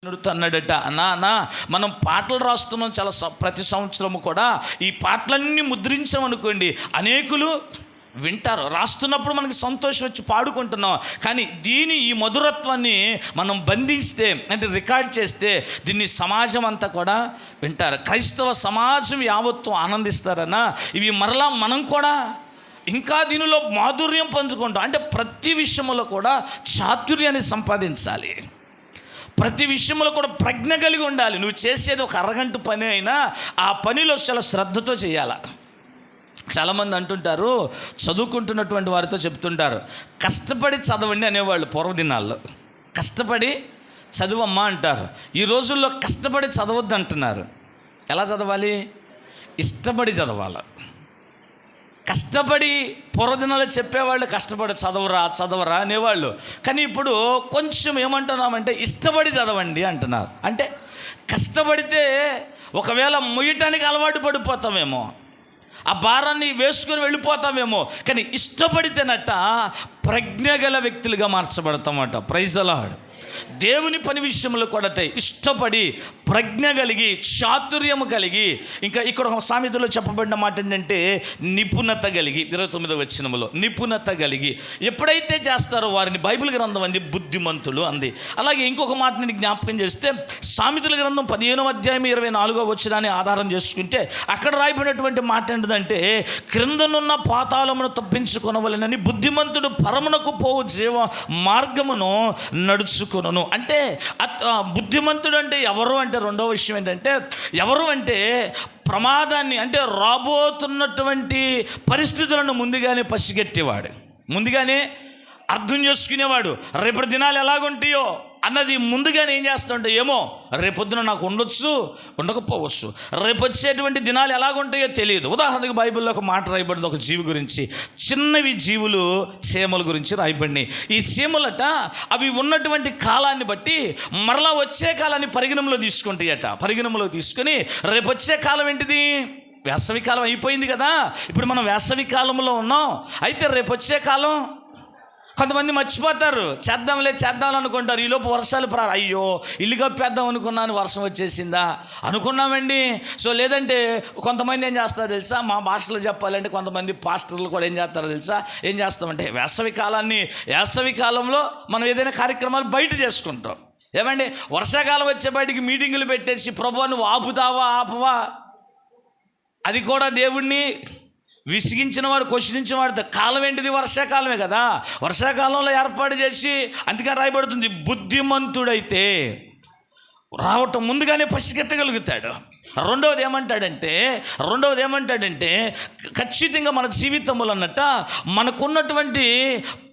అన్నాడట, అన్నా మనం పాటలు రాస్తున్నాం చాలా ప్రతి సంవత్సరము కూడా ఈ పాటలన్నీ ముద్రించామనుకోండి, అనేకులు వింటారు. రాస్తున్నప్పుడు మనకి సంతోషం వచ్చి పాడుకుంటున్నాం. కానీ ఈ మధురత్వాన్ని మనం బంధిస్తే, అంటే రికార్డ్ చేస్తే, దీన్ని సమాజం అంతా కూడా వింటారు. క్రైస్తవ సమాజం యావత్తు ఆనందిస్తారన్నా. ఇవి మరలా మనం కూడా ఇంకా దీనిలో మాధుర్యం పంచుకుంటాం. అంటే ప్రతి విషయంలో కూడా చాతుర్యాన్ని సంపాదించాలి. ప్రతి విషయంలో కూడా ప్రజ్ఞ కలిగి ఉండాలి. నువ్వు చేసేది ఒక అరగంట పని అయినా ఆ పనిలో చాలా శ్రద్ధతో చేయాలి. చాలామంది అంటుంటారు, చదువుకుంటున్నటువంటి వారితో చెప్తుంటారు, కష్టపడి చదవండి అనేవాళ్ళు పూర్వదినాల్లో. కష్టపడి చదువమ్మా అంటారు. ఈ రోజుల్లో కష్టపడి చదవద్దు అంటున్నారు. ఎలా చదవాలి? ఇష్టపడి చదవాలి. కష్టపడి పూర్వదినాలు చెప్పేవాళ్ళు కష్టపడి చదవరా అనేవాళ్ళు. కానీ ఇప్పుడు కొంచెం ఏమంటున్నామంటే ఇష్టపడి చదవండి అంటున్నారు. అంటే కష్టపడితే ఒకవేళ మొయ్యటానికి అలవాటు పడిపోతామేమో, ఆ భారాన్ని వేసుకొని వెళ్ళిపోతామేమో. కానీ ఇష్టపడితేనట ప్రజ్ఞ గల వ్యక్తులుగా మార్చబడతామట. Praise the lord. దేవుని పని విషయంలో కూడా ఇష్టపడి ప్రజ్ఞ కలిగి చాతుర్యము కలిగి, ఇంకా ఇక్కడ సామెతలో చెప్పబడిన మాట ఏంటంటే నిపుణత కలిగి, 29వ వచనములో నిపుణత కలిగి ఎప్పుడైతే చేస్తారో వారిని బైబిల్ గ్రంథం అంది బుద్ధిమంతులు అంది. అలాగే ఇంకొక మాట నేను జ్ఞాపకం చేస్తే, సామెతల గ్రంథం 15వ అధ్యాయం 24వ వచనాన్ని ఆధారం చేసుకుంటే అక్కడ రాయబడినటువంటి మాట ఏంటంటే, క్రిందనున్న పాతాళమును తప్పించుకొనవలెనని బుద్ధిమంతుడు పరమునకు పోవు జీవ మార్గమును నడుచుకొనును. అంటే బుద్ధిమంతుడు అంటే ఎవరు అంటే, రెండో విషయం ఏంటంటే, ఎవరు అంటే ప్రమాదాన్ని, అంటే రాబోతున్నటువంటి పరిస్థితులను ముందుగానే పసిగట్టేవాడు, ముందుగానే అర్థం చేసుకునేవాడు. రేపటి దినాలు ఎలాగుంటాయో అన్నది ముందుగానే ఏం చేస్తుంటే, ఏమో రేపొద్దున నాకు ఉండొచ్చు, ఉండకపోవచ్చు, రేపు వచ్చేటువంటి దినాలు ఎలాగుంటాయో తెలియదు. ఉదాహరణకు బైబిల్లో ఒక మాట రాయబడింది ఒక జీవి గురించి. చిన్నవి జీవులు చీమల గురించి రాయబడినాయి. ఈ చీమలట అవి ఉన్నటువంటి కాలాన్ని బట్టి మరలా వచ్చే కాలాన్ని పరిగణంలో తీసుకుంటాయట. పరిగణంలో తీసుకుని రేపు వచ్చే కాలం ఏంటిది? వేసవికాలం అయిపోయింది కదా, ఇప్పుడు మనం వేసవి కాలంలో ఉన్నాం. అయితే రేపు వచ్చే కాలం కొంతమంది మర్చిపోతారు. చేద్దాం అనుకుంటారు. ఈలోపు వర్షాలు అయ్యో ఇల్లు కప్పేద్దాం అనుకున్నాను, వర్షం వచ్చేసిందా అనుకున్నామండి. సో లేదంటే కొంతమంది ఏం చేస్తారో తెలుసా, మా భాషలో చెప్పాలంటే కొంతమంది పాస్టర్లు కూడా ఏం చేస్తారో తెలుసా, ఏం చేస్తామంటే వేసవి కాలంలో మనం ఏదైనా కార్యక్రమాలు బయట చేసుకుంటాం. ఏమండి, వర్షాకాలం వచ్చే బయటికి మీటింగులు పెట్టేసి ప్రభువా నువ్వు ఆపవా, అది కూడా దేవుణ్ణి విసిగించిన వాడు, క్వశ్చనించిన వాడు. కాలం ఏంటిది? వర్షాకాలమే కదా. వర్షాకాలంలో ఏర్పాటు చేసి అందుకని రాయబడుతుంది, బుద్ధిమంతుడైతే రావటం ముందుగానే పసిగట్టగలుగుతాడు. రెండవది ఏమంటాడంటే ఖచ్చితంగా మన జీవితంలో అన్నట్ట మనకున్నటువంటి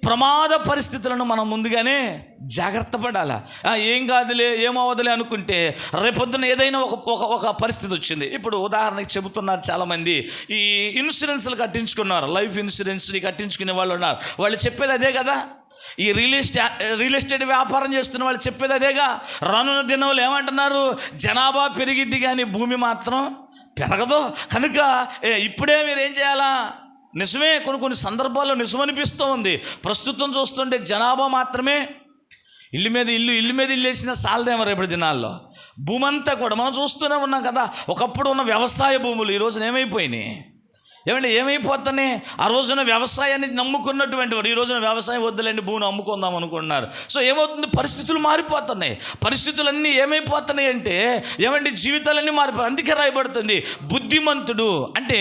ప్రమాద పరిస్థితులను మనం ముందుగానే జాగ్రత్త పడాలా. ఏం కాదులే, ఏమవదులే అనుకుంటే రేపొద్దున ఏదైనా ఒక పరిస్థితి వచ్చింది. ఇప్పుడు ఉదాహరణకి చెబుతున్నారు చాలామంది, ఈ ఇన్సూరెన్స్లు కట్టించుకున్నారు, లైఫ్ ఇన్సూరెన్స్ని కట్టించుకునే వాళ్ళు ఉన్నారు. వాళ్ళు చెప్పేది అదే కదా. ఈ రియల్ ఎస్టేట్ వ్యాపారం చేస్తున్న వాళ్ళు చెప్పేది అదేగా. రానున్న దినంలో ఏమంటున్నారు, జనాభా పెరిగిద్ది కానీ భూమి మాత్రం పెరగదు. కనుక ఇప్పుడే మీరు ఏం చేయాలా? నిజమే, కొన్ని సందర్భాల్లో నిజం అనిపిస్తూ ఉంది. ప్రస్తుతం చూస్తుంటే జనాభా మాత్రమే ఇల్లు మీద ఇల్లు వేసిన సాలదేమో రేపటి దినాల్లో. భూమి అంతా కూడా మనం చూస్తూనే ఉన్నాం కదా. ఒకప్పుడు ఉన్న వ్యవసాయ భూములు ఈ రోజున ఏమైపోతున్నాయి? ఆ రోజున వ్యవసాయాన్ని నమ్ముకున్నటువంటి వారు ఈ రోజున వ్యవసాయం వద్దులేండి, భూమిని అమ్ముకుందాం అనుకుంటున్నారు. సో ఏమవుతుంది? పరిస్థితులు మారిపోతున్నాయి. పరిస్థితులన్నీ ఏమైపోతున్నాయి అంటే జీవితాలన్నీ మారిపోతాయి. అందుకే రాయబడుతుంది బుద్ధిమంతుడు అంటే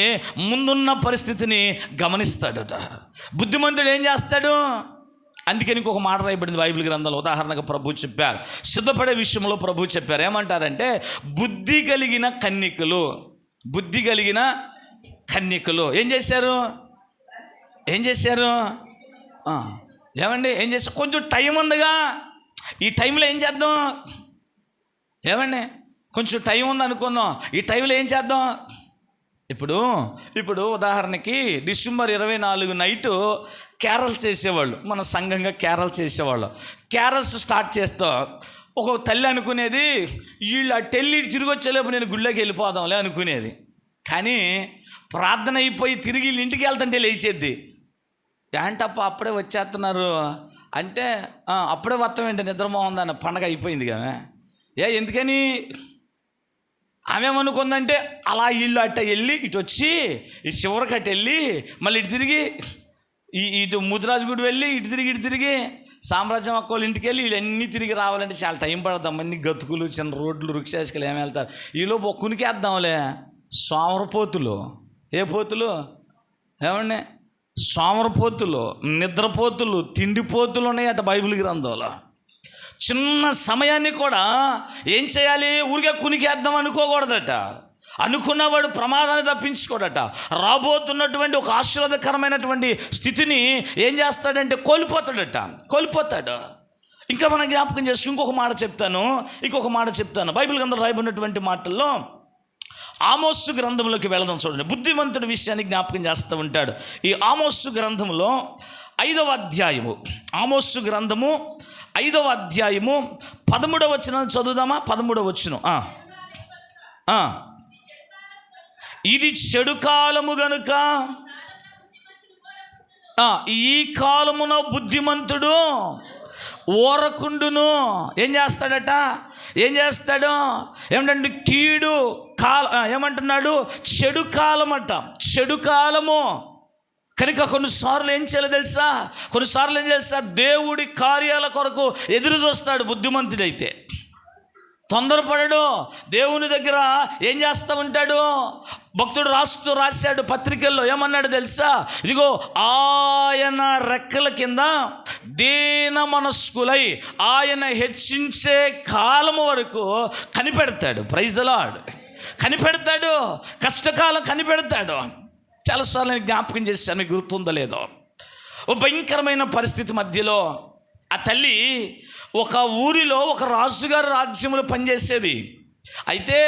ముందున్న పరిస్థితిని గమనిస్తాడట. బుద్ధిమంతుడు ఏం చేస్తాడు? అందుకని ఇంకొక మాట రాయబడింది బైబిల్ గ్రంథంలో. ఉదాహరణకు ప్రభు చెప్పారు, సిద్ధపడే విషయంలో ప్రభు చెప్పారు. ఏమంటారంటే బుద్ధి కలిగిన కన్యకలు ఏం చేశారు? ఏం చేశారు? కొంచెం టైం ఉందిగా, ఈ టైంలో ఏం చేద్దాం? కొంచెం టైం ఉంది అనుకుందాం, ఈ టైంలో ఏం చేద్దాం? ఇప్పుడు ఉదాహరణకి డిసెంబర్ 24 నైటు క్యారల్స్ చేసేవాళ్ళు, మన సంఘంగా క్యారల్స్ చేసేవాళ్ళు. క్యారల్స్ స్టార్ట్ చేస్తాం. ఒక తల్లి అనుకునేది, వీళ్ళు టెల్లి తిరిగి వచ్చేలేపు నేను గుళ్ళోకి వెళ్ళిపోదాంలే అనుకునేది. కానీ ప్రార్థన అయిపోయి తిరిగి ఇంటికి వెళ్తుంటే లేచేద్ది. ఏంటప్ప అప్పుడే వచ్చేస్తున్నారు అంటే, అప్పుడే వస్తాం ఏంటి, నిద్రమోహందన్న పండగ అయిపోయింది కదా. ఎందుకని ఆమె ఏమనుకుందంటే అలా ఇల్లు అట్ట వెళ్ళి ఇటు వచ్చి ఈ చివరికి అట్ట వెళ్ళి మళ్ళీ ఇటు తిరిగి ఇటు ముదిరాజు గుడి వెళ్ళి ఇటు తిరిగి సామ్రాజ్యం అక్కోళ్ళ ఇంటికి వెళ్ళి వీళ్ళన్నీ తిరిగి రావాలంటే చాలా టైం పడతాం. అన్ని గతుకులు చిన్న రోడ్లు రుక్షేసుకలు ఏమి వెళ్తారు. ఈలోపు కునికేద్దాంలే సోమరపోతులు. ఏ పోతులు ఏమండి? సోమరపోతులు, నిద్రపోతులు, తిండిపోతులు ఉన్నాయి అట బైబిల్ గ్రంథంలో. చిన్న సమయాన్ని కూడా ఏం చేయాలి? ఊరికే కునికేద్దాం అనుకోకూడదట. అనుకున్నవాడు ప్రమాదాన్ని తప్పించుకోడట. రాబోతున్నటువంటి ఒక ఆశీర్వాదకరమైనటువంటి స్థితిని ఏం చేస్తాడంటే కోల్పోతాడు. ఇంకా మనం జ్ఞాపకం చేసుకుని ఇంకొక మాట చెప్తాను. బైబిల్ గ్రంథంలో రాయబడినటువంటి మాటల్లో ఆమోసు గ్రంథంలోకి వెళదాం. చూడండి, బుద్ధిమంతుడి విషయాన్ని జ్ఞాపకం చేస్తూ ఉంటాడు. ఈ ఆమోసు గ్రంథంలో 5వ అధ్యాయము, ఆమోసు గ్రంథము 5వ అధ్యాయము 13వ వచనం చదువుదామా? 13వ వచనం. ఇది చెడు కాలము గనుక ఈ కాలమున బుద్ధిమంతుడు ఓరకుండును. ఏం చేస్తాడు? ఏమంటే కీడు ఏమంటున్నాడు? చెడు కాలము కనుక కొన్నిసార్లు ఏం తెలుసా? దేవుడి కార్యాల కొరకు ఎదురు చూస్తాడు బుద్ధిమంతుడైతే. తొందరపడడు. దేవుని దగ్గర ఏం చేస్తూ ఉంటాడు? భక్తుడు రాశాడు పత్రికల్లో, ఏమన్నాడు తెలుసా? ఇదిగో ఆయన రెక్కల కింద దీన మనస్కులై ఆయన హెచ్చించే కాలము వరకు కనిపెడతాడు. Praise the Lord. కనిపెడతాడు, కష్టకాలం కనిపెడతాడు. చాలాసార్లు నేను జ్ఞాపకం చేశాను, మీకు గుర్తుందో లేదో. ఓ భయంకరమైన పరిస్థితి మధ్యలో ఆ తల్లి ఒక ఊరిలో ఒక రాజుగారు రాజ్యంలో పనిచేసేది. అయితే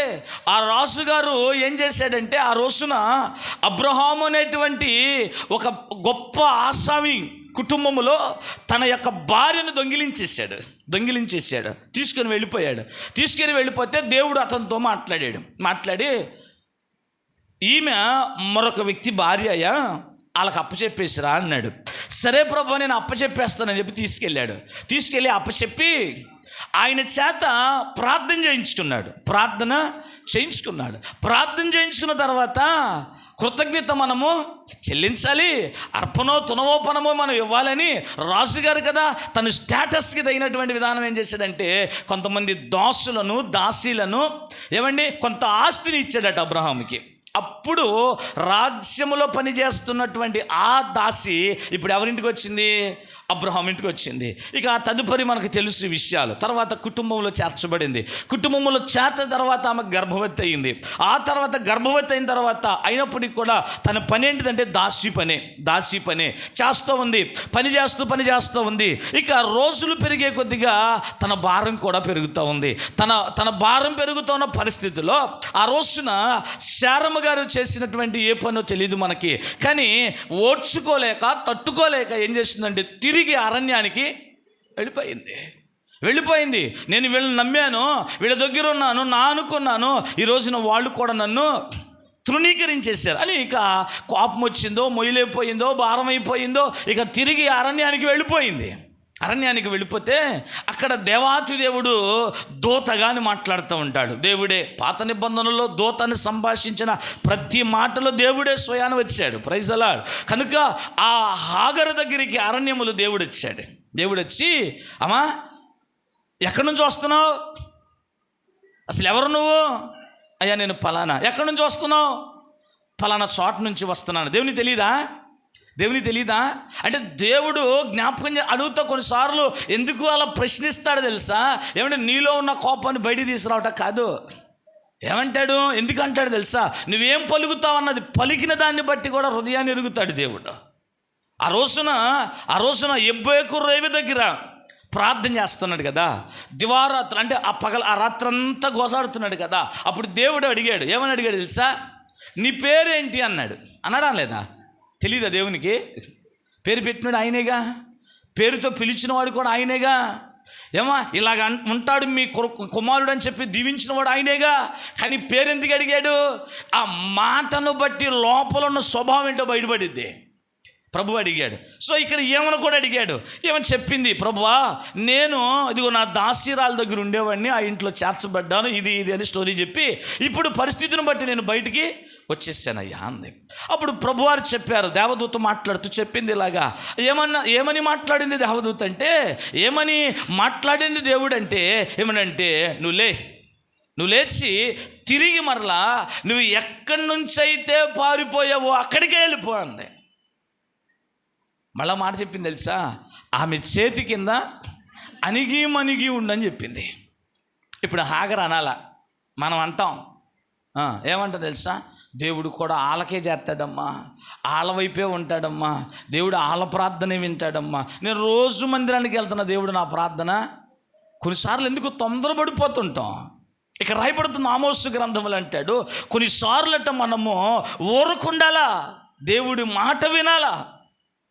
ఆ రాజుగారు ఏం చేశాడంటే, ఆ రోజున అబ్రహాము అనేటువంటి ఒక గొప్ప ఆసామి కుటుంబంలో తన యొక్క భార్యను దొంగిలించేశాడు. తీసుకొని వెళ్ళిపోతే దేవుడు అతనితో మాట్లాడి ఈమె మరొక వ్యక్తి భార్య అయ్యా, వాళ్ళకి అప్పచెప్పేసిరా అన్నాడు. సరే ప్రభు, నేను అప్పచెప్పేస్తానని చెప్పి తీసుకెళ్ళి అప్పచెప్పి ఆయన చేత ప్రార్థన చేయించుకున్న తర్వాత కృతజ్ఞత మనము చెల్లించాలి. అర్పణో తునవోపనమో మనం ఇవ్వాలని రాజుగారు కదా తన స్టేటస్కి తగినటువంటి విధానం ఏం చేశాడంటే, కొంతమంది దాసీలను కొంత ఆస్తిని ఇచ్చాడట అబ్రహాముకి. అప్పుడు రాజ్యములో పనిచేస్తున్నటువంటి ఆ దాసి ఇప్పుడు ఎవరింటికి వచ్చింది? అబ్రహాం ఇంటికి వచ్చింది. ఇక తదుపరి మనకు తెలుసు విషయాలు. తర్వాత కుటుంబంలో చేర్చబడింది. కుటుంబంలో తర్వాత ఆమె గర్భవతి అయింది. ఆ తర్వాత గర్భవతి అయిన తర్వాత అయినప్పటికీ కూడా తన పని ఏంటిదంటే దాసి పనే చేస్తూ ఉంది. పని చేస్తూ ఉంది. ఇక రోజులు పెరిగే కొద్దిగా తన భారం కూడా పెరుగుతూ ఉంది. తన భారం పెరుగుతున్న పరిస్థితుల్లో ఆ రోజున శారమ్మ గారు చేసినటువంటి ఏ పనో తెలియదు మనకి, కానీ తట్టుకోలేక ఏం చేసిందంటే తిరిగి అరణ్యానికి వెళ్ళిపోయింది. నేను వీళ్ళని నమ్మాను, వీళ్ళ దగ్గర ఉన్నాను, అనుకున్నాను, ఈ రోజున వాళ్ళు కూడా నన్ను తృణీకరించేశారు అని ఇక కోపం వచ్చిందో, మొయ్యలేకపోయిందో, భారం అయిపోయిందో, ఇక తిరిగి అరణ్యానికి వెళ్ళిపోతే అక్కడ దేవాతి దేవుడు దూతగాని మాట్లాడుతూ ఉంటాడు. దేవుడే పాత నిబంధనలో దూతని సంభాషించిన ప్రతి మాటలో దేవుడే స్వయాన వచ్చాడు. Praise the lord. కనుక ఆ హాగరు దగ్గరికి అరణ్యములు దేవుడు వచ్చి, అమ్మా ఎక్కడి నుంచి వస్తున్నావు? అసలు ఎవరు నువ్వు? అయ్యా నేను పలానా. ఎక్కడి నుంచి వస్తున్నావు? పలానా చోట నుంచి వస్తున్నాను. దేవుని తెలీదా అంటే దేవుడు జ్ఞాపకం అడుగుతా కొన్నిసార్లు ఎందుకు అలా ప్రశ్నిస్తాడు తెలుసా? నీలో ఉన్న కోపాన్ని బయటికి తీసుకురావటం కాదు. ఏమంటాడు? ఎందుకంటాడు తెలుసా? నువ్వేం పలుకుతావు అన్నది పలికిన దాన్ని బట్టి కూడా హృదయాన్ని ఎరుగుతాడు దేవుడు. ఆ రోజున ఎబ్బేకు రేవి దగ్గర ప్రార్థన చేస్తున్నాడు కదా, దివారాత్రులు అంటే ఆ రాత్రంతా గోసాడుతున్నాడు కదా. అప్పుడు దేవుడు అడిగాడు. ఏమని అడిగాడు తెలుసా? నీ పేరేంటి అన్నాడా లేదా? తెలీదా దేవునికి? పేరు పెట్టినాడు ఆయనేగా, పేరుతో పిలిచినవాడు కూడా ఆయనేగా. ఇలాగ ఉంటాడు మీ కుమారుడు అని చెప్పి దీవించిన వాడు ఆయనేగా. కానీ పేరు ఎందుకు అడిగాడు? ఆ మాటను బట్టి లోపల ఉన్న స్వభావం ఏంటో బయటపడిద్ది. ప్రభు అడిగాడు. సో ఇక్కడ ఏమని కూడా అడిగాడు. ఏమని చెప్పింది, ప్రభువా నేను ఇదిగో నా దాసీరాల దగ్గర ఉండేవాడిని, ఆ ఇంట్లో చేర్చబడ్డాను, ఇది అని స్టోరీ చెప్పి ఇప్పుడు పరిస్థితిని బట్టి నేను బయటికి వచ్చేసానయ్యా అంది. అప్పుడు ప్రభువారు చెప్పారు, దేవదూత మాట్లాడుతూ చెప్పింది ఇలాగా. ఏమని మాట్లాడింది దేవదూత అంటే, ఏమని మాట్లాడింది దేవుడు అంటే ఏమనంటే, నువ్వు లేచి తిరిగి మరలా నువ్వు ఎక్కడి నుంచి అయితే పారిపోయావో అక్కడికే వెళ్ళిపో అంది. మళ్ళా మాట చెప్పింది తెలుసా, ఆమె చేతి కింద అణిగి ఉండని చెప్పింది. ఇప్పుడు హాగర్ అనాలా, మనం అంటాం ఏమంటా తెలుసా, దేవుడు కూడా ఆళ్ళకే చేస్తాడమ్మా, ఆళ్ళ వైపే ఉంటాడమ్మా, దేవుడు ఆళ్ళ ప్రార్థనే వింటాడమ్మా. నేను రోజు మందిరానికి వెళ్తున్నా, దేవుడు నా ప్రార్థన. కొన్నిసార్లు ఎందుకు తొందరపడిపోతుంటాం. ఇక్కడ రాయబడుతున్న ఆమోసు గ్రంథములు అంటాడు, కొన్నిసార్లు అట్ట మనము ఊరకుండాలా, దేవుడి మాట వినాలా,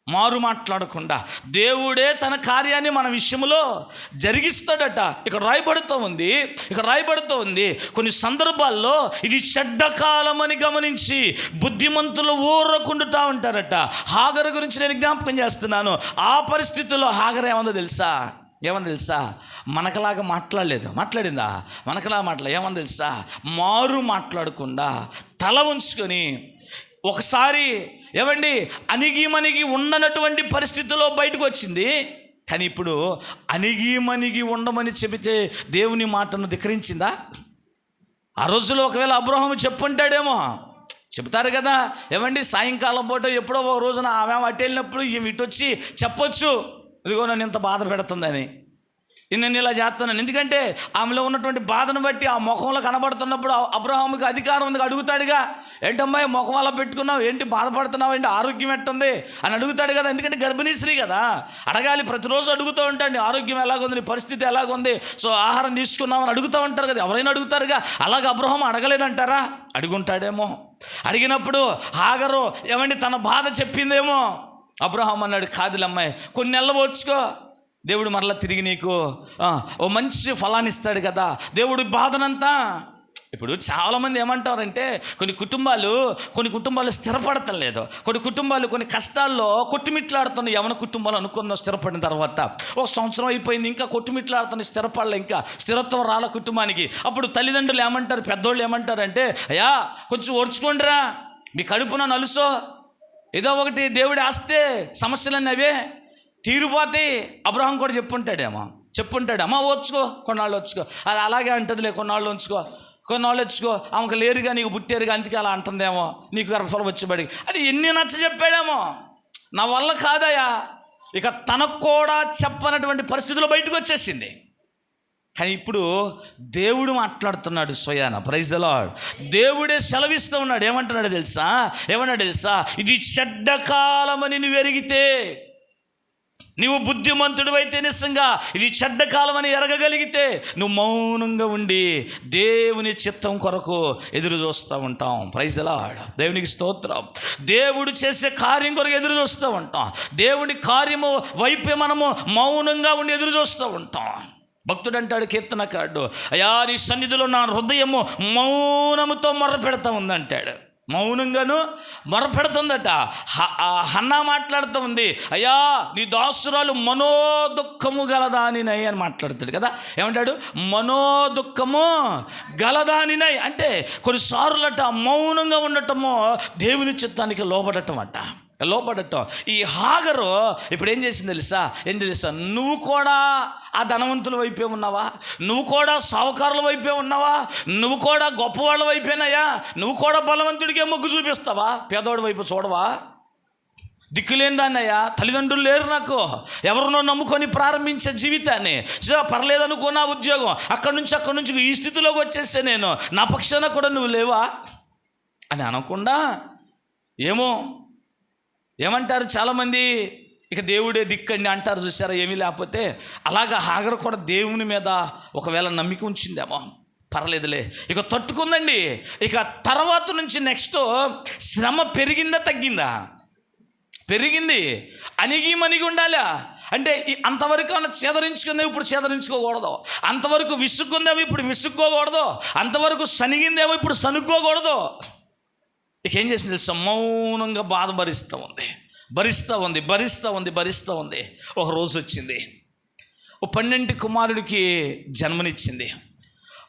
మారు మాట్లాడకుండా దేవుడే తన కార్యాన్ని మన విషయంలో జరిగిస్తాడట. ఇక్కడ రాయబడుతూ ఉంది కొన్ని సందర్భాల్లో ఇది చెడ్డ కాలం అని గమనించి బుద్ధిమంతులు ఊరకుండుతూ ఉంటారట. హాగరు గురించి నేను జ్ఞాపకం చేస్తున్నాను. ఆ పరిస్థితుల్లో హాగర్ ఏమందో తెలుసా, మనకలాగా మాట్లాడిందా, ఏమని తెలుసా, మారు మాట్లాడకుండా తల ఉంచుకొని ఒకసారి అణిగి ఉండనటువంటి పరిస్థితుల్లో బయటకు వచ్చింది. కానీ ఇప్పుడు అణిగి ఉండమని చెబితే దేవుని మాటను ధిక్కరించిందా? ఆ రోజులో ఒకవేళ అబ్రహాము చెప్పుంటాడేమో, చెప్తారు కదా, సాయంకాలం పూట ఎప్పుడో ఒక రోజున ఆమె అటు వెళ్ళినప్పుడు ఇటు వచ్చి చెప్పొచ్చు, ఇదిగో నన్ను ఇంత బాధ పెడుతుందని, నేను ఇలా చేస్తున్నాను. ఎందుకంటే ఆమెలో ఉన్నటువంటి బాధను బట్టి ఆ ముఖంలో కనబడుతున్నప్పుడు అబ్రహాముకి అధికారం ఉంది, అడుగుతాడుగా, ఏంటమ్మాయి ముఖం అలా పెట్టుకున్నావు, ఏంటి బాధపడుతున్నావు, ఏంటి ఆరోగ్యం ఎట్టుంది అని అడుగుతాడు కదా. ఎందుకంటే గర్భిణీ స్త్రీ కదా, అడగాలి, ప్రతిరోజు అడుగుతూ ఉంటాడు, ఆరోగ్యం ఎలాగుంది, నీ పరిస్థితి ఎలాగుంది, సో ఆహారం తీసుకున్నామని అడుగుతూ ఉంటారు కదా, ఎవరైనా అడుగుతారుగా. అలాగే అబ్రహాము అడగలేదంటారా? అడుగుంటాడేమో. అడిగినప్పుడు హాగరు తన బాధ చెప్పిందేమో. అబ్రహాం అన్నాడు, కాదులమ్మాయి, కొన్ని నెలలు పోడ్చుకో, దేవుడు మరలా తిరిగి నీకు ఓ మంచి ఫలాన్ని ఇస్తాడు కదా, దేవుడి బాధనంతా. ఇప్పుడు చాలామంది ఏమంటారంటే, కొన్ని కుటుంబాలు స్థిరపడటం లేదు, కొన్ని కుటుంబాలు కొన్ని కష్టాల్లో కొట్టుమిట్లాడుతున్నాయి. యవన కుటుంబాలు అనుకున్న స్థిరపడిన తర్వాత ఒక సంవత్సరం అయిపోయింది, ఇంకా కొట్టుమిట్లాడుతున్నాయి, స్థిరపడలే, ఇంకా స్థిరత్వం రాల కుటుంబానికి. అప్పుడు తల్లిదండ్రులు ఏమంటారు, పెద్దోళ్ళు ఏమంటారంటే, అయ్యా కొంచెం ఓర్చుకోండిరా, మీ కడుపున నలుసో ఏదో ఒకటి దేవుడి ఆస్తే సమస్యలన్నీ అవే తీరిపోతాయి. అబ్రహాం కూడా చెప్పుంటాడు, అమ్మ వచ్చుకో, కొన్నాళ్ళు వచ్చుకో, అది అలాగే అంటదిలే, కొన్నాళ్ళు వచ్చుకో, ఆమెకు లేరుగా, నీకు పుట్టారుగా, అందుకే అలా అంటుందేమో, నీకు గర్భఫలం వచ్చేబడి అది ఎన్ని నచ్చ చెప్పాడేమో. నా వల్ల కాదయా, ఇక తనకు కూడా చెప్పనటువంటి పరిస్థితుల్లో బయటకు వచ్చేసింది. కానీ ఇప్పుడు దేవుడు మాట్లాడుతున్నాడు స్వయాన. Praise the lord. దేవుడే సెలవిస్తూ ఉన్నాడు. ఏమంటున్నాడు తెలుసా, ఇది చెడ్డ కాలమని నువ్వు ఎరిగితే, నువ్వు బుద్ధిమంతుడు అయితే, నిజంగా ఇది చెడ్డ కాలం అని ఎరగగలిగితే, నువ్వు మౌనంగా ఉండి దేవుని చిత్తం కొరకు ఎదురు చూస్తూ ఉంటాం. Praise the lord. దేవునికి స్తోత్రం. దేవుడు చేసే కార్యం కొరకు ఎదురు చూస్తూ ఉంటాం. దేవుని కార్యము వైపే మనము మౌనంగా ఉండి ఎదురు చూస్తూ ఉంటాం. భక్తుడు అంటాడు, కీర్తనకారుడు, అయ్యా నీ సన్నిధిలో నా హృదయము మౌనముతో మొర్రపెడతా ఉందంటాడు. మౌనంగాను మొరపెడుతుందట. హన్నా మాట్లాడుతూ ఉంది, అయ్యా నీ దాసురాలు మనోదుఖము గలదానినై అని మాట్లాడుతాడు కదా. ఏమంటాడు, మనోదుఖము గలదానినై అంటే కొన్నిసార్లట మౌనంగా ఉండటము దేవుని చిత్తానికి లోబడటం. ఈ హాగరు ఇప్పుడు ఏం తెలుసా, నువ్వు కూడా ఆ ధనవంతుల వైపే ఉన్నావా, నువ్వు కూడా సావుకారుల వైపే ఉన్నావా, నువ్వు కూడా గొప్పవాళ్ళ వైపేనయ్యా, నువ్వు కూడా బలవంతుడికే మొగ్గు చూపిస్తావా, పేదవాడి వైపు చూడవా, దిక్కులేని దాన్నయ్యా, తల్లిదండ్రులు లేరు నాకు, ఎవరినో నమ్ముకొని ప్రారంభించే జీవితాన్ని, పర్లేదనుకున్నా ఉద్యోగం, అక్కడి నుంచి ఈ స్థితిలోకి వచ్చేస్తే నేను, నా పక్షాన కూడా నువ్వు లేవా అని అనకుండా ఏమంటారు చాలామంది, ఇక దేవుడే దిక్కండి అంటారు, చూసారా, ఏమీ లేకపోతే. అలాగా హాగరు కూడా దేవుని మీద ఒకవేళ నమ్మిక ఉంచిందేమో, పర్లేదులే, ఇక తట్టుకుందండి. ఇక తర్వాత నుంచి నెక్స్ట్ శ్రమ పెరిగిందా తగ్గిందా? పెరిగింది. అణిగి ఉండాలా అంటే అంతవరకు అన్న చేదరించుకుందేమో ఇప్పుడు చేదరించుకోకూడదు, అంతవరకు విసుక్కుందేమో ఇప్పుడు విసుక్కోకూడదు, అంతవరకు సనిగిందేమో ఇప్పుడు సనుక్కోకూడదు. ఇక ఏం చేసింది తెలుసా, మౌనంగా బాధ భరిస్తూ ఉంది. భరిస్తూ ఉంది. ఒక రోజు వచ్చింది, ఓ 12 కుమారుడికి జన్మనిచ్చింది.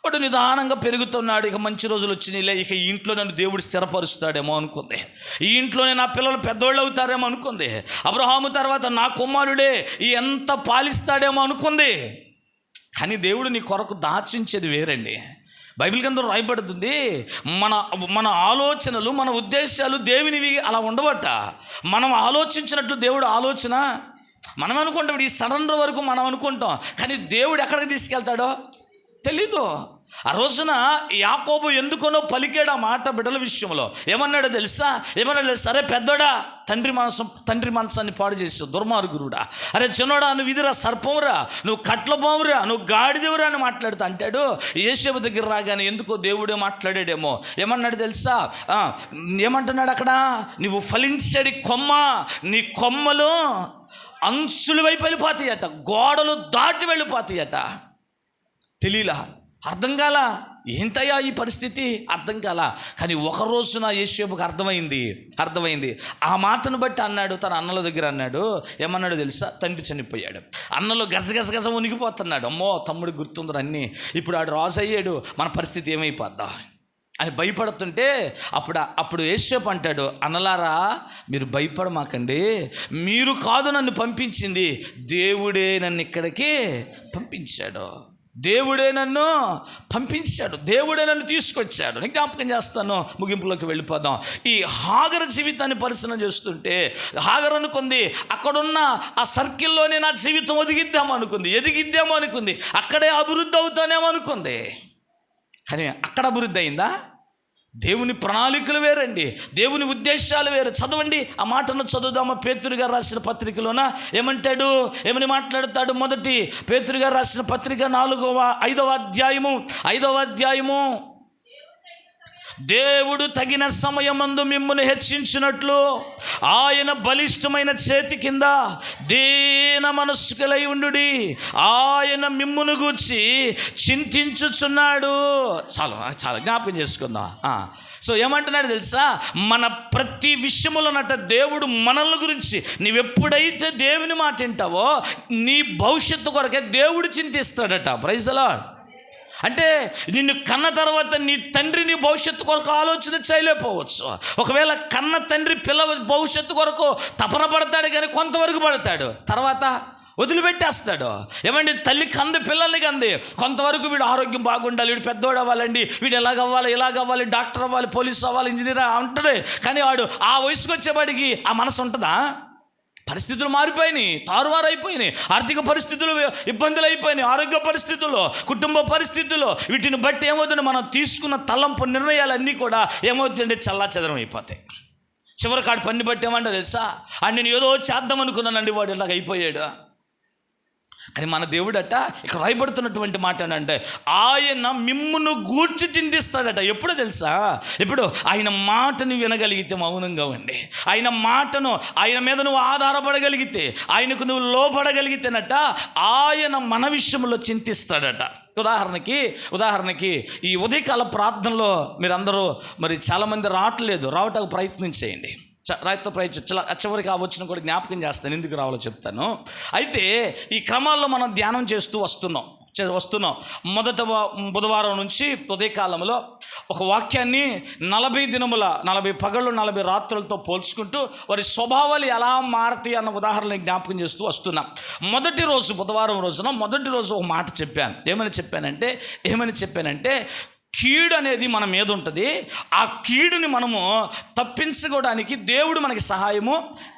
వాడు నిదానంగా పెరుగుతున్నాడు. ఇక మంచి రోజులు వచ్చినాయిలే, ఇక ఈ ఇంట్లో నన్ను దేవుడు స్థిరపరుస్తాడేమో అనుకుంది. ఈ ఇంట్లోనే నా పిల్లలు పెద్దోళ్ళు అవుతారేమో అనుకుంది. అబ్రహాము తర్వాత నా కుమారుడే ఎంత పాలిస్తాడేమో అనుకుంది. కానీ దేవుడు నీ కొరకు దాచించేది వేరండి. బైబిల్ గ్రంథంలో రాయబడుతుంది, మన ఆలోచనలు, మన ఉద్దేశాలు దేవునివి అలా ఉండవట. మనం ఆలోచించినట్లు దేవుడు ఆలోచన మనం అనుకుంటాం. ఈ సరెండర్ వరకు మనం అనుకుంటాం, కానీ దేవుడు ఎక్కడికి తీసుకెళ్తాడో తెలీదు. ఆ రోజున యాకోబు ఎందుకనో పలికాడు ఆ మాట బిడ్డల విషయంలో. ఏమన్నాడో తెలుసా? సరే పెద్దోడా, తండ్రి మనసాన్ని పాడు చేసావు, దుర్మార్గురుడా. అరే చిన్నోడా, నువ్వు ఇదిరా సర్పంరా, నువ్వు కట్లపామురా, నువ్వు గాడిదవురా అని మాట్లాడుతూ అంటాడు. యేసేపు దగ్గర రాగానే ఎందుకో దేవుడే మాట్లాడాడేమో. ఏమన్నాడు తెలుసా? ఏమంటున్నాడు అక్కడ? నువ్వు ఫలించడి కొమ్మ, నీ కొమ్మలు అంచుల వైపు వెళ్ళిపోతాయట, గోడలు దాటి వెళ్ళిపోతాయట. తెలీలా, అర్థం కాల. ఏంటయ్యా ఈ పరిస్థితి? అర్థం కాల. కానీ ఒక రోజున యేసేపుకు అర్థమైంది. ఆ మాటను బట్టి అన్నాడు, తన అన్నల దగ్గర అన్నాడు. ఏమన్నాడు తెలుసా? తండ్రి చనిపోయాడు. అన్నలు గసగస ఉనికిపోతున్నాడు. అమ్మో, తమ్ముడు గుర్తుందరు అన్నీ, ఇప్పుడు ఆడు రాజు అయ్యాడు, మన పరిస్థితి ఏమైపోద్దా అని భయపడుతుంటే అప్పుడు యేసేపు అంటాడు, అన్నలారా మీరు భయపడమాకండి, మీరు కాదు నన్ను పంపించింది, దేవుడే నన్ను ఇక్కడికి పంపించాడు. దేవుడే నన్ను తీసుకొచ్చాడు. నేను జ్ఞాపకం చేస్తాను, ముగింపులోకి వెళ్ళిపోదాం. ఈ హాగరు జీవితాన్ని పరిశీలన చేస్తుంటే హాగరు అనుకుంది, అక్కడున్న ఆ సర్కిల్లోనే నా జీవితం ఎదిగిద్దామో అనుకుంది, అక్కడే అభివృద్ధి అవుతానేమో అనుకుంది. కానీ అక్కడ అభివృద్ధి అయిందా? దేవుని ప్రణాళికలు వేరండి, దేవుని ఉద్దేశాలు వేరు. చదవండి, ఆ మాటను చదువుదామా? పేతురు గారు రాసిన పత్రికలోన ఏమని మాట్లాడతాడు? మొదటి పేతురు గారు రాసిన పత్రిక 5వ అధ్యాయము, దేవుడు తగిన సమయమందు మిమ్మును హెచ్చించినట్లు ఆయన బలిష్టమైన చేతి కింద దీన మనస్కులై ఉండుడి, ఆయన మిమ్మును గూర్చి చింతించుచున్నాడు. చాలా జ్ఞాపకం చేసుకుందాం. సో ఏమంటున్నాడు తెలుసా? మన ప్రతి విషయములోనట దేవుడు మనల్ని గురించి, నీవెప్పుడైతే దేవుని మాట వింటావో నీ భవిష్యత్తు కొరకే దేవుడు చింతిస్తాడట. Praise the lord. అంటే నిన్ను కన్న తర్వాత నీ తండ్రి నీ భవిష్యత్తు కొరకు ఆలోచన చేయలేకపోవచ్చు. ఒకవేళ కన్న తండ్రి పిల్ల భవిష్యత్తు కొరకు తపన పడతాడు, కానీ కొంతవరకు పడతాడు, తర్వాత వదిలిపెట్టేస్తాడు. ఏమండి, తల్లి పిల్లల్ని కంది, కొంతవరకు వీడు ఆరోగ్యం బాగుండాలి, వీడు పెద్దోడు అవ్వాలండి, వీడు ఇలాగవ్వాలి, డాక్టర్ అవ్వాలి, పోలీసు అవ్వాలి, ఇంజనీర్ ఉంటుంది. కానీ వాడు ఆ వయసుకు వచ్చేవాడికి ఆ మనసు ఉంటుందా? పరిస్థితులు మారిపోయినాయి, తారుమారైపోయినాయి, ఆర్థిక పరిస్థితులు ఇబ్బందులు అయిపోయినాయి, ఆరోగ్య పరిస్థితుల్లో, కుటుంబ పరిస్థితుల్లో. వీటిని బట్టి ఏమవుతుంది? మనం తీసుకున్న తలంపు నిర్ణయాలన్నీ కూడా ఏమవుతుందంటే చల్లాచెదరం అయిపోతాయి. చివరికి ఆడి పని బట్టి ఏమంటా తెలుసా? నేను ఏదో చేద్దాం అనుకున్నానండి, వాడు ఇలాగ అయిపోయాడు. కానీ మన దేవుడట ఇక్కడ రాయబడుతున్నటువంటి మాట ఏంటంటే ఆయన మిమ్మును గూర్చి చింతిస్తాడట. ఎప్పుడో తెలుసా? ఇప్పుడు ఆయన మాటని వినగలిగితే మౌనంగా ఉండి, ఆయన మీద నువ్వు ఆధారపడగలిగితే, ఆయనకు నువ్వు లోపడగలిగితేనట ఆయన మన విషయంలో చింతిస్తాడట. ఉదాహరణకి ఈ ఉదయకాల ప్రార్థనలో మీరందరూ మరి చాలామంది రావటానికి ప్రయత్నం చేయండి. చివరికి ఆ వచ్చిన కూడా జ్ఞాపకం చేస్తాను, ఎందుకు రావాలో చెప్తాను. అయితే ఈ క్రమాల్లో మనం ధ్యానం చేస్తూ వస్తున్నాం. మొదట బుధవారం నుంచి ఉదయకాలంలో ఒక వాక్యాన్ని 40 దినముల 40 పగళ్ళు 40 రాత్రులతో పోల్చుకుంటూ వారి స్వభావాలు ఎలా మారతాయి అన్న ఉదాహరణని జ్ఞాపకం చేస్తూ వస్తున్నాం. బుధవారం రోజున మొదటి రోజు ఒక మాట చెప్పాను. ఏమని చెప్పానంటే కీడు అనేది మన మీద ఉంటుంది. ఆ కీడుని మనము తప్పించుకోవడానికి దేవుడు మనకి సహాయము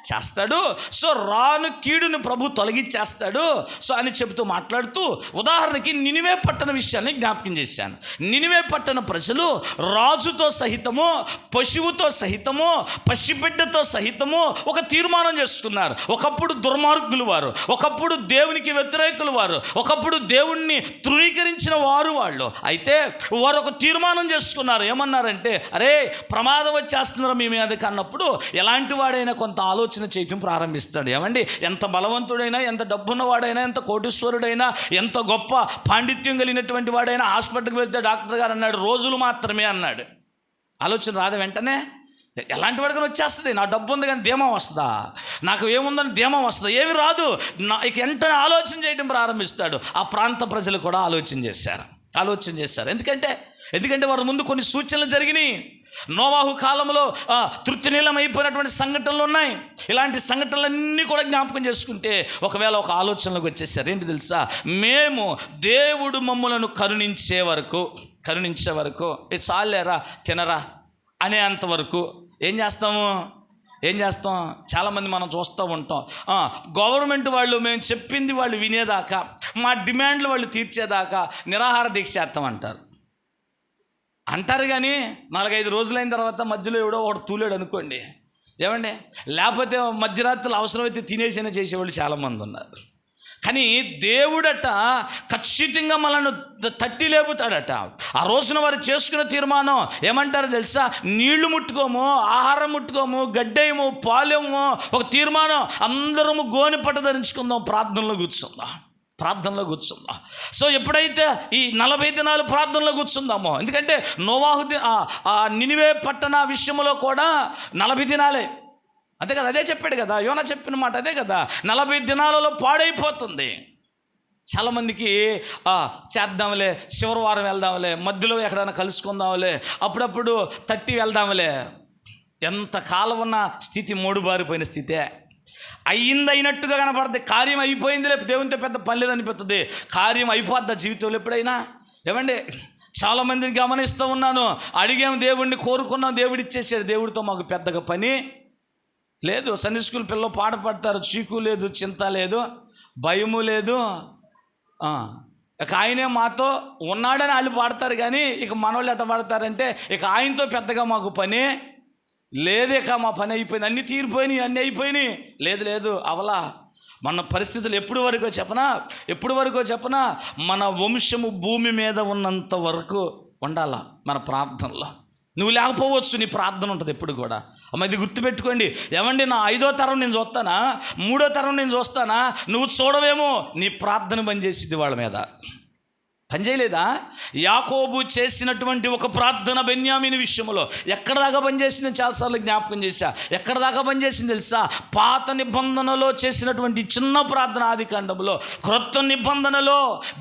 చేస్తాడు. సో రాను కీడుని ప్రభు తొలగించేస్తాడు. సో అని చెబుతూ మాట్లాడుతూ ఉదాహరణకి నినివే పట్టణ విషయాన్ని జ్ఞాపకం చేశాను. నినివే పట్టణ ప్రజలు రాజుతో సహితము, పశువుతో సహితము, పసిబిడ్డతో సహితము ఒక తీర్మానం చేసుకున్నారు. ఒకప్పుడు దుర్మార్గులు వారు, ఒకప్పుడు దేవునికి వ్యతిరేకులు వారు, ఒకప్పుడు దేవుణ్ణి తృణీకరించిన వాళ్ళు. అయితే వారు ఒక తీర్మానం చేసుకున్నారు. ఏమన్నారంటే, అరే ప్రమాదం వచ్చేస్తున్నారు మీ మీదకి అన్నప్పుడు ఎలాంటి వాడైనా కొంత ఆలోచన చేయటం ప్రారంభిస్తాడు. ఏమండి, ఎంత బలవంతుడైనా, ఎంత డబ్బున్నవాడైనా, ఎంత కోటీశ్వరుడైనా, ఎంత గొప్ప పాండిత్యం కలిగినటువంటి వాడైనా హాస్పిటల్కి వెళ్తే డాక్టర్ గారు అన్నాడు రోజులు మాత్రమే అన్నాడు. ఆలోచన రాదు వెంటనే. ఎలాంటి వాడికైనా వచ్చేస్తుంది. నా డబ్బు ఉంది కానీ ధీమా వస్తుందా, నాకు ఏముందని ధీమా వస్తుందా, ఏమి రాదు. ఇక వెంటనే ఆలోచన చేయడం ప్రారంభిస్తాడు. ఆ ప్రాంత ప్రజలు కూడా ఆలోచన చేశారు. ఎందుకంటే వారి ముందు కొన్ని సూచనలు జరిగినాయి. నోవాహు కాలంలో తృప్తినీలమైపోయినటువంటి సంఘటనలు ఉన్నాయి. ఇలాంటి సంఘటనలన్నీ కూడా జ్ఞాపకం చేసుకుంటే ఒకవేళ ఒక ఆలోచనలోకి వచ్చేసారు. ఏంటి తెలుసా, మేము దేవుడు మమ్మలను కరుణించే వరకు ఇది చాలేరా తినరా అనేంతవరకు ఏం చేస్తాం. చాలామంది మనం చూస్తూ ఉంటాం, గవర్నమెంట్ వాళ్ళు మేము చెప్పింది వాళ్ళు వినేదాకా, మా డిమాండ్లు వాళ్ళు తీర్చేదాకా నిరాహార దీక్ష చేస్తాం అంటారు. కానీ 4-5 రోజులైన తర్వాత మధ్యలో ఎవడో ఒకటి తూలేడు అనుకోండి, ఏమండి, లేకపోతే మధ్యరాత్రులు అవసరమైతే తినేసైనా చేసేవాళ్ళు చాలామంది ఉన్నారు. కానీ దేవుడట ఖచ్చితంగా మనల్ని తట్టి లేపుతాడట. ఆ రోజున వారు చేసుకున్న తీర్మానం ఏమంటారు తెలుసా, నీళ్లు ముట్టుకోము, ఆహారం ముట్టుకోము, గడ్డేయము, పాలేము. ఒక తీర్మానం, అందరము గోని పట్ట ధరించుకుందాం, ప్రార్థనలో కూర్చుందాం. సో ఎప్పుడైతే ఈ 40 దినాలు ప్రార్థనలో కూర్చుందామో, ఎందుకంటే నోవాహు నినివే పట్టణ విషయంలో కూడా 40 దినాలే, అంతే కదా, అదే చెప్పాడు కదా, యోనా చెప్పిన మాట అదే కదా, 40 దినాలలో పాడైపోతుంది. చాలామందికి చేద్దాంలే, చివరి వారం వెళ్దాంలే, మధ్యలో ఎక్కడైనా కలుసుకుందాంలే, అప్పుడప్పుడు తట్టి వెళ్దాంలే. ఎంతకాలం ఉన్న స్థితి మూడుబారిపోయిన స్థితే. అయినట్టుగా కనపడుతుంది, కార్యం అయిపోయింది, రేపు దేవునితో పెద్ద పని లేదనిపిస్తుంది. కార్యం అయిపోద్దా జీవితంలో ఎప్పుడైనా? ఏమండి, చాలామందిని గమనిస్తూ ఉన్నాను, అడిగాము దేవుడిని, కోరుకున్నాం, దేవుడు ఇచ్చేసాడు, దేవుడితో మాకు పెద్దగా పని లేదు. సండే స్కూల్ పిల్లలు పాట పాడతారు, చీకు లేదు, చింత లేదు, భయము లేదు. ఇక ఆయనే మాతో ఉన్నాడని వాళ్ళు పాడతారు. కానీ ఇక మనోళ్ళు ఎట్ట పాడతారంటే, ఇక ఆయనతో పెద్దగా మాకు పని లేదేక, మా పని అయిపోయింది, అన్నీ తీరిపోయినాయి, అన్నీ అయిపోయినాయి. లేదు అవలా. మన పరిస్థితులు ఎప్పుడు వరకో చెప్పనా, మన వంశము భూమి మీద ఉన్నంత వరకు ఉండాలా మన ప్రార్థనలో. నువ్వు లేకపోవచ్చు, నీ ప్రార్థన ఉంటుంది ఎప్పుడు కూడా. అమ్మ, ఇది గుర్తుపెట్టుకోండి. ఏమండి, నా 5వ తరం నేను చూస్తానా, 3వ తరం నేను చూస్తానా, నువ్వు చూడవేమో, నీ ప్రార్థన పనిచేసింది వాళ్ళ మీద. పనిచేయలేదా? యాకోబు చేసినటువంటి ఒక ప్రార్థన బెన్యామీను విషయంలో ఎక్కడ దాకా పనిచేసింది, చాలాసార్లు జ్ఞాపకం చేశా. ఎక్కడ దాకా పనిచేసింది తెలుసా? పాత నిబంధనలో చేసినటువంటి చిన్న ప్రార్థన ఆదికాండంలో, క్రొత్త నిబంధనలో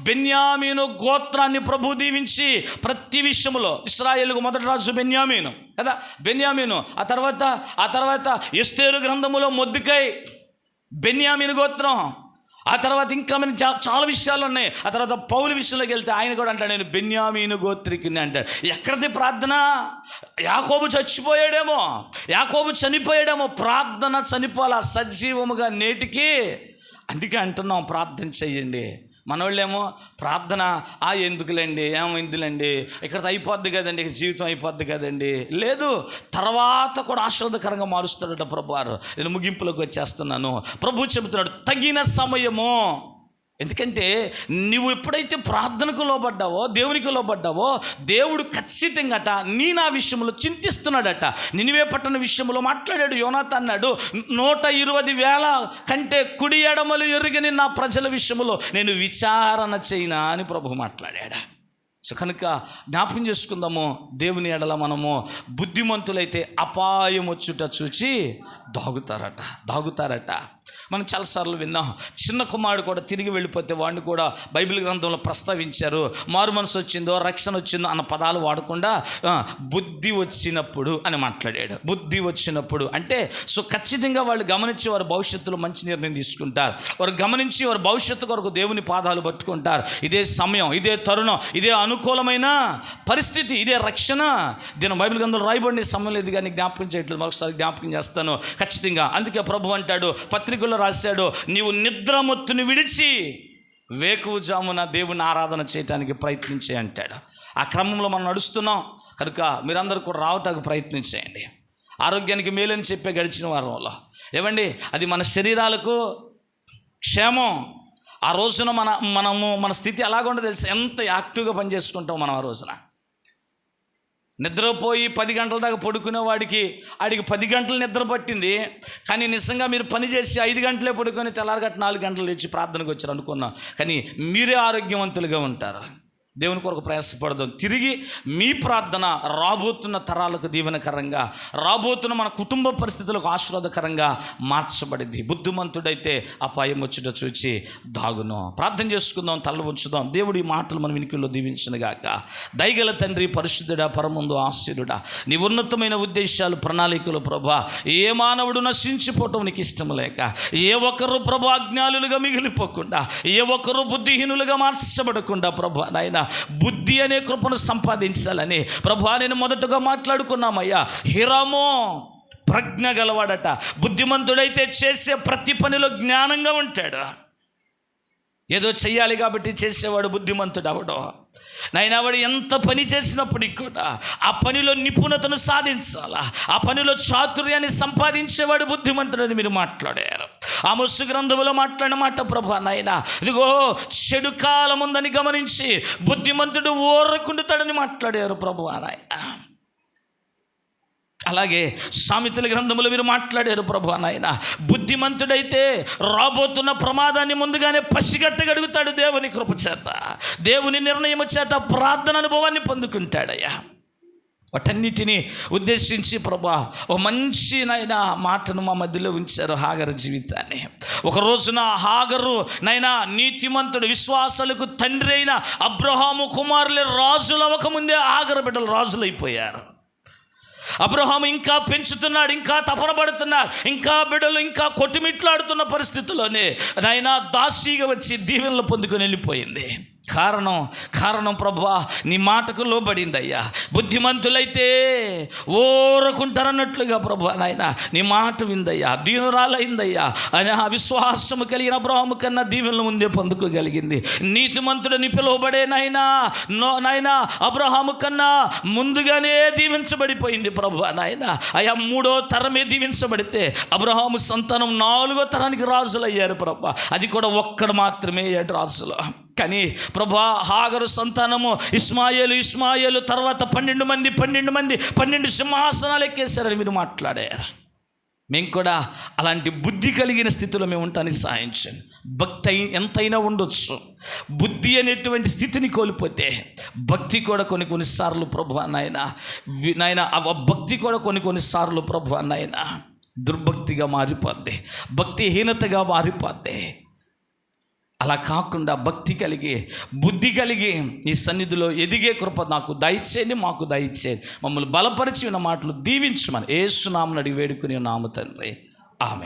బెన్యామీను గోత్రాన్ని ప్రభు దీవించి ప్రతి విషయంలో, ఇశ్రాయేలుకు మొదటి రాజు బెన్యామీను కదా, బెన్యామీను. ఆ తర్వాత ఎస్తేరు గ్రంథములో మొర్దెకై, బెన్యామీను గోత్రం. ఆ తర్వాత ఇంకా చాలా విషయాలు ఉన్నాయి. ఆ తర్వాత పౌలు విషయంలోకి వెళ్తే ఆయన కూడా అంటాడు, నేను బెన్యామీను గోత్రికుని అంటాడు. ఎక్కడిది ప్రార్థన? యాకోబు చనిపోయాడేమో, ప్రార్థన చనిపోలా, సజీవముగా నేటికి. అందుకే అంటున్నాం, ప్రార్థన చెయ్యండి. మనోళ్ళేమో ప్రార్థన ఎందుకులేండి, ఏమైందిలేండి, ఇక్కడ అయిపోద్ది కదండి, ఇక జీవితం అయిపోద్ది కదండి. లేదు, తర్వాత కూడా ఆశీర్వాదకరంగా మారుస్తాడట ప్రభువారు. నేను ముగింపులోకి వచ్చేస్తున్నాను. ప్రభు చెబుతున్నాడు, తగిన సమయము. ఎందుకంటే నువ్వు ఎప్పుడైతే ప్రార్థనకు లోబడ్డావో, దేవునికి లోబడ్డావో, దేవుడు ఖచ్చితంగా నా విషయంలో చింతిస్తున్నాడట. నినివే పట్టణ విషయంలో మాట్లాడాడు. యోనాతాను అన్నాడు, 120,000 కంటే కుడి ఎడమలు ఎరుగని నా ప్రజల విషయంలో నేను విచారణ చేయనా అని ప్రభు మాట్లాడాడు. సో కనుక జ్ఞాపకం చేసుకుందాము, దేవుని ఎడల మనము బుద్ధిమంతులైతే అపాయం వచ్చుట చూచి దాగుతారట. మనం చాలాసార్లు విన్నాం, చిన్న కుమారుడు కూడా తిరిగి వెళ్ళిపోతే వాడిని కూడా బైబిల్ గ్రంథంలో ప్రస్తావించారు. మారు మనసు వచ్చిందో, రక్షణ వచ్చిందో అన్న పదాలు వాడకుండా బుద్ధి వచ్చినప్పుడు అని మాట్లాడాడు. బుద్ధి వచ్చినప్పుడు అంటే, సో ఖచ్చితంగా వాళ్ళు గమనించి వారి భవిష్యత్తులో మంచి నిర్ణయం తీసుకుంటారు. వారు గమనించి వారి భవిష్యత్తు కొరకు దేవుని పాదాలు పట్టుకుంటారు. ఇదే సమయం, ఇదే తరుణం, ఇదే అనుకూలమైన పరిస్థితి, ఇదే రక్షణ. దీని బైబిల్ గ్రంథంలో రాయబడిన సమయం లేదు, కానీ జ్ఞాపకం చేయట్లేదు, మరొకసారి జ్ఞాపకం చేస్తాను ఖచ్చితంగా. అందుకే ప్రభు అంటాడు, పత్రికలో రాశాడు, నీవు నిద్రమత్తుని విడిచి వేకువజామున దేవుని ఆరాధన చేయడానికి ప్రయత్నించే అంటాడు. ఆ క్రమంలో మనం నడుస్తున్నాం కనుక మీరందరూ కూడా రావటానికి ప్రయత్నించేయండి. ఆరోగ్యానికి మేలని చెప్పే గడిచిన వారంలో ఏమండి, అది మన శరీరాలకు క్షేమం. ఆ రోజున మన స్థితి ఎలాగుండో తెలుసు, ఎంత యాక్టివ్గా పనిచేసుకుంటాం మనం. ఆ రోజున నిద్రపోయి 10 గంటల దాకా పడుకునే వాడికి 10 గంటలు నిద్ర పట్టింది. కానీ నిజంగా మీరు పని చేసి 5 గంటలే పడుకొని తెల్లారగట్ట 4 గంటలు లేచి ప్రార్థనకు వచ్చారు అనుకున్నాం. కానీ మీరే ఆరోగ్యవంతులుగా ఉంటారు. దేవుని కొరకు ప్రయాసపడదాం. తిరిగి మీ ప్రార్థన రాబోతున్న తరాలకు దీవెనకరంగా, రాబోతున్న మన కుటుంబ పరిస్థితులకు ఆశీర్వాదకరంగా మార్చబడింది. బుద్ధిమంతుడైతే అపాయం వచ్చుట చూచి దాగును. ప్రార్థన చేసుకుందాం, తల్ల ఉంచుదాం. దేవుడి మాటలు మన వినికిల్లో దీవించునుగాక. దయగల తండ్రి, పరిశుద్ధుడా, పరమందు ఆశీర్వడా, నీ ఉన్నతమైన ఉద్దేశాలు, ప్రణాళికలు ప్రభా, ఏ మానవుడు నశించిపోవటం నీకు ఇష్టం లేక, ఏ ఒక్కరు ప్రభా అజ్ఞానులుగా మిగిలిపోకుండా, ఏ ఒక్కరు బుద్ధిహీనులుగా మార్చబడకుండా ప్రభా నాయన బుద్ధి అనే కృపను సంపాదించాలని ప్రభా నేను మొదటగా మాట్లాడుకున్నామయ్యా. హిరామో ప్రజ్ఞ గలవాడట. బుద్ధిమంతుడైతే చేసే ప్రతి పనిలో జ్ఞానంగా ఉంటాడు. ఏదో చెయ్యాలి కాబట్టి చేసేవాడు బుద్ధిమంతుడు అవడం. నాయనా వాడు ఎంత పని చేసినప్పటికి కూడా ఆ పనిలో నిపుణతను సాధించాలా, ఆ పనిలో చాతుర్యాన్ని సంపాదించేవాడు బుద్ధిమంతుడు అని మీరు మాట్లాడారు. ఆమోసు గ్రంథంలో మాట్లాడిన మాట ప్రభా నాయన, ఇదిగో చెడు కాలం ఉందని గమనించి బుద్ధిమంతుడు ఊరకుండుతాడని మాట్లాడారు ప్రభు నాయన. అలాగే సామెతల గ్రంథములో మీరు మాట్లాడారు ప్రభు నాయన, బుద్ధిమంతుడైతే రాబోతున్న ప్రమాదాన్ని ముందుగానే పసిగట్టగలుగుతాడు. దేవుని కృప చేత, దేవుని నిర్ణయం చేత ప్రార్థన అనుభవాన్ని పొందుకుంటాడయ్యా. వాటన్నిటినీ ఉద్దేశించి ప్రభా ఓ మంచి నైనా మాటను మా మధ్యలో ఉంచారు, హాగరు జీవితాన్ని. ఒక రోజున హాగరు నైనా నీతిమంతుడు, విశ్వాసాలకు తండ్రి అయిన అబ్రహాము కుమారులే రాజులు అవ్వకముందే హాగరు బిడ్డలు రాజులైపోయారు. అబ్రహాము ఇంకా పెంచుతున్నాడు, ఇంకా తపన పడుతున్నారు, ఇంకా బిడ్డలు ఇంకా కొట్టుమిట్లాడుతున్న పరిస్థితుల్లోనే నాయనా దాసీగా వచ్చి దీవెనలు పొందుకొని వెళ్ళిపోయింది. కారణం ప్రభువా నీ మాటకు లోబడిందయ్యా. బుద్ధిమంతులైతే ఓరకుంటారన్నట్లుగా ప్రభువా నాయన నీ మాట విందయ్యా, దీనురాలైందయ్యా. అని ఆ విశ్వాసము కలిగిన అబ్రహాము కన్నా దీవెనలు ముందే పొందుకోగలిగింది. నీతిమంతుడని పిలువబడే నాయనా అబ్రహాము కన్నా ముందుగానే దీవించబడిపోయింది ప్రభువా నాయన. అయా 3వ తరమే దీవించబడితే అబ్రహాము సంతానం 4వ తరానికి రాజులయ్యారు ప్రభా. అది కూడా ఒక్కడు మాత్రమే 7 రాజులు. కానీ ప్రభా హాగరు సంతానము ఇస్మాయేలు తర్వాత 12 సింహాసనాలు ఎక్కేశారని మీరు మాట్లాడారు. మేము కూడా అలాంటి బుద్ధి కలిగిన స్థితిలో మేము ఉండటానికి సాయించండి. భక్తి ఎంతైనా ఉండొచ్చు, బుద్ధి అనేటువంటి స్థితిని కోల్పోతే భక్తి కూడా కొన్నిసార్లు ప్రభు నాయన భక్తి కూడా కొన్నిసార్లు ప్రభు నాయన దుర్భక్తిగా మారిపోద్ది, భక్తిహీనతగా మారిపోద్ది. అలా కాకుండా భక్తి కలిగి, బుద్ధి కలిగి ఈ సన్నిధిలో ఎదిగే కృప నాకు దయచేయండి, మాకు దయచేయండి. మమ్మల్ని బలపరిచి ఉన్న మాటలు దీవించమని యేసు నామమున అడిగి వేడుకుని నామ తండ్రి, ఆమెన్.